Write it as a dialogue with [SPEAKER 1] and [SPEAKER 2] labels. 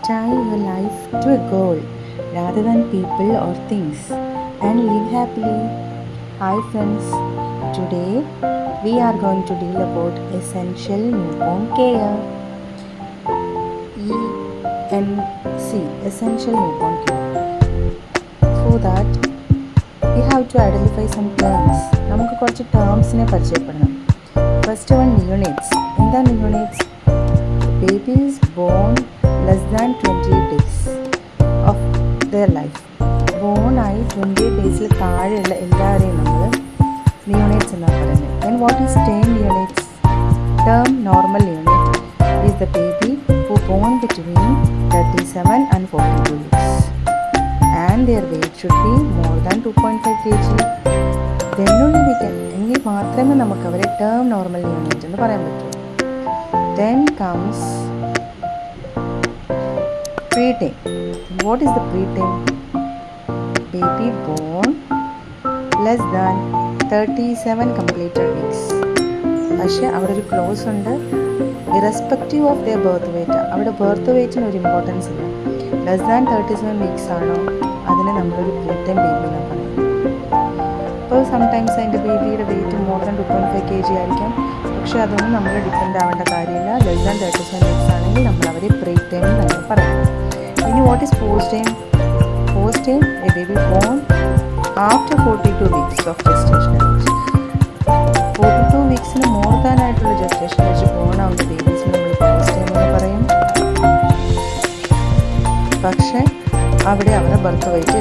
[SPEAKER 1] tie your life to a goal rather than people or things and live happily. Hi friends, today we are going to deal about essential newborn care. ENC, essential newborn care. For that we have to identify some terms. നമുക്ക് കുറച്ച് ടേംസിനെ പരിചയപ്പെടണം. First one neonates. എന്താ neonates? Baby is born less than 28 days of their life. Born ആയി 28 ഡേയ്സിൽ താഴെയുള്ള എല്ലാവരെയും നമ്മൾ നിയോനേറ്റ്സ് എന്നാണ് പറയുന്നത്. And what is term neonates? Term normal neonate is the baby who born between 37 and 42 weeks. And their weight should be more than 2.5 kg. Then only we can, എങ്കിൽ മാത്രമേ നമുക്ക് അവരെ ടേം നോർമൽ യൂണിറ്റ് എന്ന് പറയാൻ പറ്റൂ. Then comes preterm. What is the preterm? Baby born less than 37 completed weeks. പക്ഷേ അവിടെ ഒരു ക്ലോസ് ഉണ്ട്, irrespective of their birth weight. അവിടെ ബർത്ത് വെയ്റ്റിന് ഒരു ഇമ്പോർട്ടൻസ് ഇല്ല. ലെസ് ദാൻ 37 വീക്സ് ആണോ അതിനെ നമ്മളൊരു പ്രീടൈം ബേബി എന്നാണ് പറയുന്നത്. അപ്പോൾ സംടൈംസ് അതിൻ്റെ ബേബിയുടെ വെയ്റ്റ് മോർ ദാൻ 2.5 kg ആയിരിക്കാം. പക്ഷേ അതൊന്നും നമ്മൾ ഡിപ്പെൻഡ് ആവേണ്ട കാര്യമില്ല. ലെസ് ദാൻ 37 വീക്സ് ആണെങ്കിൽ നമ്മൾ അവരെ പ്രീടൈം എന്ന് പറയും. ഇനി what is post term? Post term a baby born after 42 weeks of gestation age. 42 വീക്സിന് മോർ ദാൻ ആയിട്ടുള്ള ജസ്റ്റേഷൻ ഏജ് ബോൺ ആവുന്ന ബേബീസിന് നമ്മൾ പോസ്റ്റ് ടൈം എന്ന് പറയും. പക്ഷേ അവിടെ അവരുടെ ബർത്ത് വെയ്റ്റ്